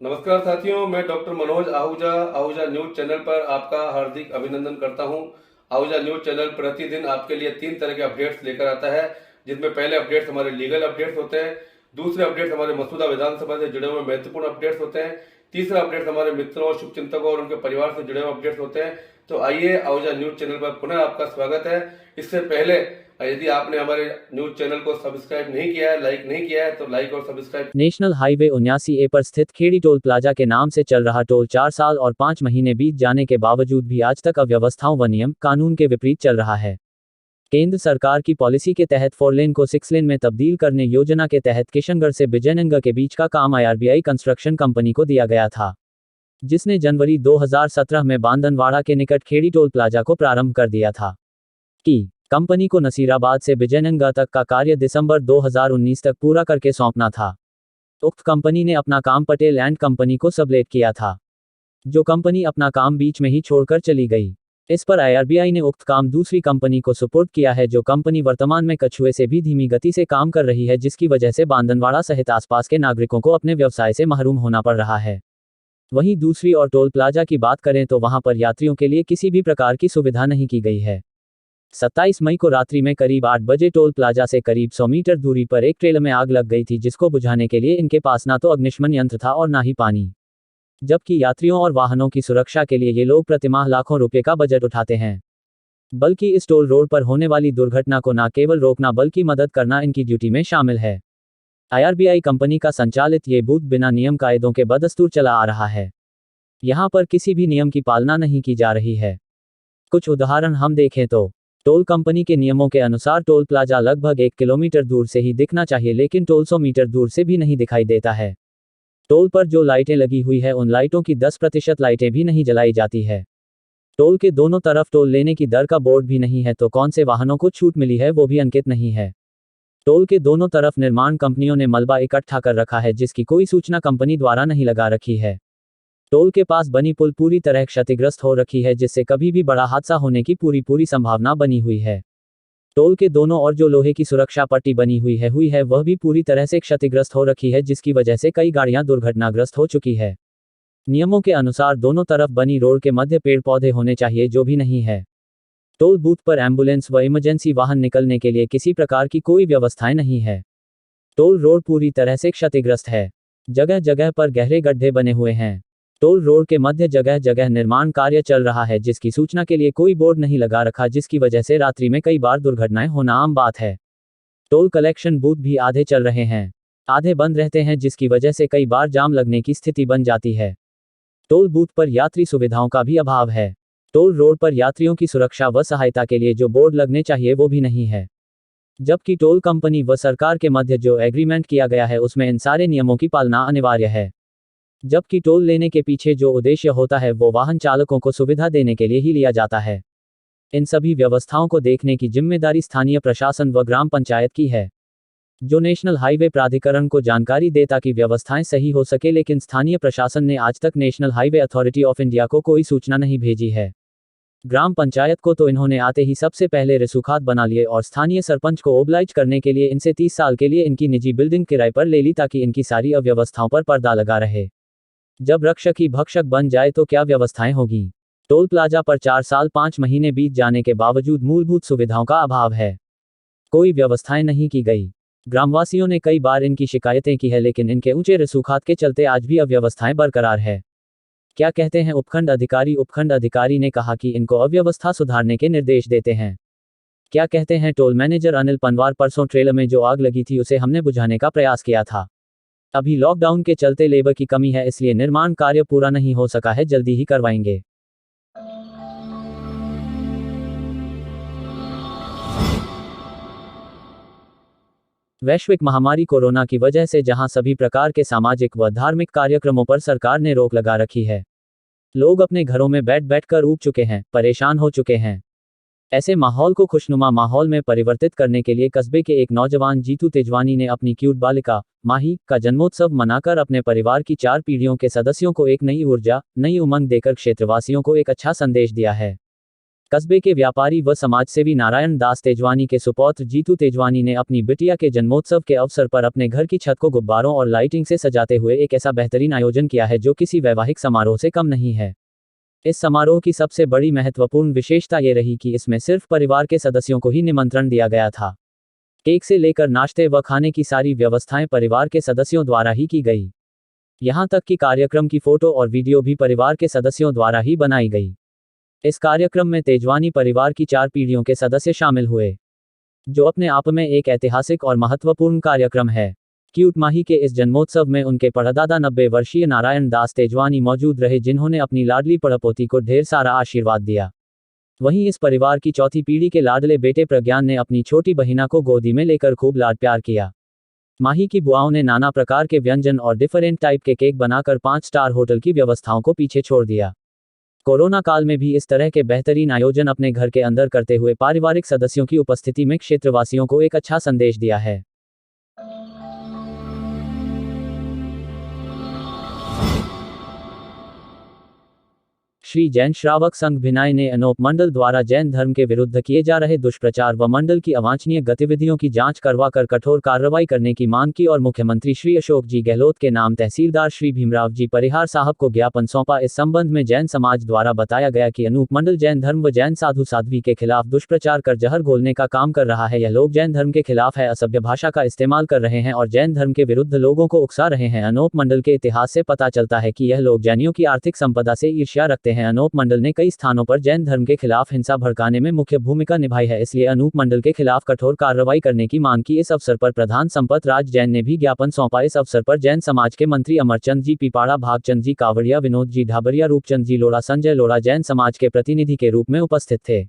नमस्कार साथियों, मैं doctor Manoj Ahuja Ahuja news channel पर आपका हार्दिक अभिनंदन करता हूं। आहूजा न्यूज चैनल प्रतिदिन आपके लिए 3 तरह के अपडेट्स लेकर आता है, जिसमें पहले अपडेट्स हमारे लीगल अपडेट्स होते हैं, दूसरे अपडेट्स हमारे मसूदा विधानसभा से जुड़े हुए महत्वपूर्ण अपडेट्स होते हैं, तीसरा अपडेट हमारे मित्रों, शुभचिंतकों और उनके परिवार से जुड़े हुए अपडेट्स होते हैं। तो आइए, आहूजा न्यूज चैनल पर पुनः आपका स्वागत है। इससे पहले यदि आपने हमारे न्यूज चैनल को सब्सक्राइब नहीं किया है, लाइक नहीं किया है, तो लाइक और सब्सक्राइब। नेशनल हाईवे 79A पर स्थित खेड़ी टोल प्लाजा के नाम से चल रहा टोल 4 साल और 5 महीने बीत जाने के बावजूद भी आज तक अव्यवस्थाओं व नियम कानून के विपरीत चल रहा है। केंद्र सरकार की पॉलिसी के तहत 4 लेन को 6 लेन में तब्दील करने योजना के तहत किशनगढ़ से विजयनगर के बीच का काम IRBI कंस्ट्रक्शन कंपनी को दिया गया था, जिसने जनवरी 2017 में बांदनवाड़ा के निकट खेड़ी टोल प्लाजा को प्रारंभ कर दिया था। कंपनी को नसीराबाद से विजयनगर तक का कार्य दिसंबर 2019 तक पूरा करके सौंपना था। उक्त कंपनी ने अपना काम पटेल एंड कंपनी को सबलेट किया था, जो कंपनी अपना काम बीच में ही छोड़कर चली गई। इस पर IRBI ने उक्त काम दूसरी कंपनी को सुपुर्द किया है, जो कंपनी वर्तमान में कछुए से भी धीमी गति से काम कर रही है, जिसकी वजह से बांदनवाड़ा सहित आसपास के नागरिकों को अपने व्यवसाय से महरूम होना पड़ रहा है। वहीं दूसरी ओर टोल प्लाजा की बात करें तो वहां पर यात्रियों के लिए किसी भी प्रकार की सुविधा नहीं की गई है। 27 मई को रात्रि में करीब 8 बजे टोल प्लाजा से करीब 100 मीटर दूरी पर एक ट्रेलर में आग लग गई थी, जिसको बुझाने के लिए इनके पास ना तो अग्निशमन यंत्र था और ना ही पानी। जबकि यात्रियों और वाहनों की सुरक्षा के लिए ये लोग प्रतिमाह लाखों रुपए का बजट उठाते हैं, बल्कि इस टोल रोड पर होने वाली दुर्घटना को न केवल रोकना बल्कि मदद करना इनकी ड्यूटी में शामिल है। IRBI कंपनी का संचालित ये बूथ बिना नियम कायदों के बदस्तूर चला आ रहा है। यहाँ पर किसी भी नियम की पालना नहीं की जा रही है। कुछ उदाहरण हम देखें तो टोल कंपनी के नियमों के अनुसार टोल प्लाजा लगभग 1 किलोमीटर दूर से ही दिखना चाहिए, लेकिन टोल 100 मीटर दूर से भी नहीं दिखाई देता है। टोल पर जो लाइटें लगी हुई है उन लाइटों की 10% लाइटें भी नहीं जलाई जाती है। टोल के दोनों तरफ टोल लेने की दर का बोर्ड भी नहीं है, तो कौन से वाहनों को छूट मिली है वो भी अंकित नहीं है। टोल के दोनों तरफ निर्माण कंपनियों ने मलबा इकट्ठा कर रखा है, जिसकी कोई सूचना कंपनी द्वारा नहीं लगा रखी है। टोल के पास बनी पुल पूरी तरह क्षतिग्रस्त हो रखी है, जिससे कभी भी बड़ा हादसा होने की पूरी संभावना बनी हुई है। टोल के दोनों ओर जो लोहे की सुरक्षा पट्टी बनी हुई है वह भी पूरी तरह से क्षतिग्रस्त हो रखी है, जिसकी वजह से कई गाड़ियां दुर्घटनाग्रस्त हो चुकी है। नियमों के अनुसार दोनों तरफ बनी रोड के मध्य पेड़ पौधे होने चाहिए, जो भी नहीं है। टोल बूथ पर एम्बुलेंस व इमरजेंसी वाहन निकलने के लिए किसी प्रकार की कोई व्यवस्थाएं नहीं है। टोल रोड पूरी तरह से क्षतिग्रस्त है। जगह जगह पर गहरे गड्ढे बने हुए हैं। टोल रोड के मध्य जगह जगह निर्माण कार्य चल रहा है, जिसकी सूचना के लिए कोई बोर्ड नहीं लगा रखा, जिसकी वजह से रात्रि में कई बार दुर्घटनाएं होना आम बात है। टोल कलेक्शन बूथ भी आधे चल रहे हैं, आधे बंद रहते हैं, जिसकी वजह से कई बार जाम लगने की स्थिति बन जाती है। टोल बूथ पर यात्री सुविधाओं का भी अभाव है। टोल रोड पर यात्रियों की सुरक्षा व सहायता के लिए जो बोर्ड लगने चाहिए वो भी नहीं है। जबकि टोल कंपनी व सरकार के मध्य जो एग्रीमेंट किया गया है उसमें इन सारे नियमों की पालना अनिवार्य है। जबकि टोल लेने के पीछे जो उद्देश्य होता है वो वाहन चालकों को सुविधा देने के लिए ही लिया जाता है। इन सभी व्यवस्थाओं को देखने की जिम्मेदारी स्थानीय प्रशासन व ग्राम पंचायत की है, जो नेशनल हाईवे प्राधिकरण को जानकारी दे ताकि व्यवस्थाएं सही हो सके, लेकिन स्थानीय प्रशासन ने आज तक national highway authority of India को कोई सूचना नहीं भेजी है। ग्राम पंचायत को तो इन्होंने आते ही सबसे पहले रिसुखात बना लिए और स्थानीय सरपंच को ओबलाइज करने के लिए इनसे 30 साल के लिए इनकी निजी बिल्डिंग किराए पर ले ली, ताकि इनकी सारी अव्यवस्थाओं पर पर्दा लगा रहे। जब रक्षक ही भक्षक बन जाए तो क्या व्यवस्थाएं होगी। टोल प्लाजा पर 4 साल 5 महीने बीत जाने के बावजूद मूलभूत सुविधाओं का अभाव है, कोई व्यवस्थाएं नहीं की गई। ग्रामवासियों ने कई बार इनकी शिकायतें की है, लेकिन इनके ऊंचे रसूखात के चलते आज भी अव्यवस्थाएं बरकरार है। क्या कहते हैं उपखंड अधिकारी? उपखंड अधिकारी ने कहा कि इनको अव्यवस्था सुधारने के निर्देश देते हैं। क्या कहते हैं टोल मैनेजर अनिल पंवार? परसों ट्रेलर में जो आग लगी थी उसे हमने बुझाने का प्रयास किया था। अभी लॉकडाउन के चलते लेबर की कमी है, इसलिए निर्माण कार्य पूरा नहीं हो सका है, जल्दी ही करवाएंगे। वैश्विक महामारी कोरोना की वजह से जहां सभी प्रकार के सामाजिक व धार्मिक कार्यक्रमों पर सरकार ने रोक लगा रखी है, लोग अपने घरों में बैठ कर ऊब चुके हैं, परेशान हो चुके हैं। ऐसे माहौल को खुशनुमा माहौल में परिवर्तित करने के लिए कस्बे के एक नौजवान जीतू तेजवानी ने अपनी क्यूट बालिका माही का जन्मोत्सव मनाकर अपने परिवार की 4 पीढ़ियों के सदस्यों को एक नई ऊर्जा, नई उमंग देकर क्षेत्रवासियों को एक अच्छा संदेश दिया है। कस्बे के व्यापारी व समाजसेवी नारायण दास तेजवानी के सुपौत्र जीतू तेजवानी ने अपनी बिटिया के जन्मोत्सव के अवसर पर अपने घर की छत को गुब्बारों और लाइटिंग से सजाते हुए एक ऐसा बेहतरीन आयोजन किया है जो किसी वैवाहिक समारोह से कम नहीं है। इस समारोह की सबसे बड़ी महत्वपूर्ण विशेषता ये रही कि इसमें सिर्फ परिवार के सदस्यों को ही निमंत्रण दिया गया था। केक से लेकर नाश्ते व खाने की सारी व्यवस्थाएं परिवार के सदस्यों द्वारा ही की गई। यहाँ तक कि कार्यक्रम की फोटो और वीडियो भी परिवार के सदस्यों द्वारा ही बनाई गई। इस कार्यक्रम में तेजवानी परिवार की 4 पीढ़ियों के सदस्य शामिल हुए, जो अपने आप में एक ऐतिहासिक और महत्वपूर्ण कार्यक्रम है। क्यूट माही के इस जन्मोत्सव में उनके परदादा 90 वर्षीय नारायण दास तेजवानी मौजूद रहे, जिन्होंने अपनी लाडली पड़पोती को ढेर सारा आशीर्वाद दिया। वहीं इस परिवार की चौथी पीढ़ी के लाडले बेटे प्रज्ञान ने अपनी छोटी बहिना को गोदी में लेकर खूब लाड प्यार किया। माही की बुआओं ने नाना प्रकार के व्यंजन और डिफरेंट टाइप के केक बनाकर 5 स्टार होटल की व्यवस्थाओं को पीछे छोड़ दिया। कोरोना काल में भी इस तरह के बेहतरीन आयोजन अपने घर के अंदर करते हुए पारिवारिक सदस्यों की उपस्थिति में क्षेत्रवासियों को एक अच्छा संदेश दिया है। श्री जैन श्रावक संघ भिनाई ने अनोप मंडल द्वारा जैन धर्म के विरुद्ध किए जा रहे दुष्प्रचार व मंडल की अवांछनीय गतिविधियों की जांच करवाकर कठोर कार्रवाई करने की मांग की और मुख्यमंत्री श्री अशोक जी गहलोत के नाम तहसीलदार श्री भीमराव जी परिहार साहब को ज्ञापन सौंपा। इस संबंध में जैन समाज द्वारा बताया गया कि अनूप मंडल जैन धर्म व जैन साधु साध्वी के खिलाफ दुष्प्रचार कर जहर घोलने का काम कर रहा है। यह लोग जैन धर्म के खिलाफ है, असभ्य भाषा का इस्तेमाल कर रहे हैं और जैन धर्म के विरुद्ध लोगों को उकसा रहे हैं। अनूप मंडल के इतिहास से पता चलता है कि यह लोग जैनियों की आर्थिक संपदा से ईर्ष्या रखते हैं। अनूप मंडल ने कई स्थानों पर जैन धर्म के खिलाफ हिंसा भड़काने में मुख्य भूमिका निभाई है, इसलिए अनूप मंडल के खिलाफ कठोर कार्रवाई करने की मांग की। इस अवसर पर प्रधान संपत राज जैन ने भी ज्ञापन सौंपा। इस अवसर पर जैन समाज के मंत्री अमरचंद जी पीपाड़ा, भागचंद जी कावड़िया, विनोद जी ढाबरिया, रूपचंद जी लोढ़ा, संजय लोढ़ा जैन समाज के प्रतिनिधि के रूप में उपस्थित थे।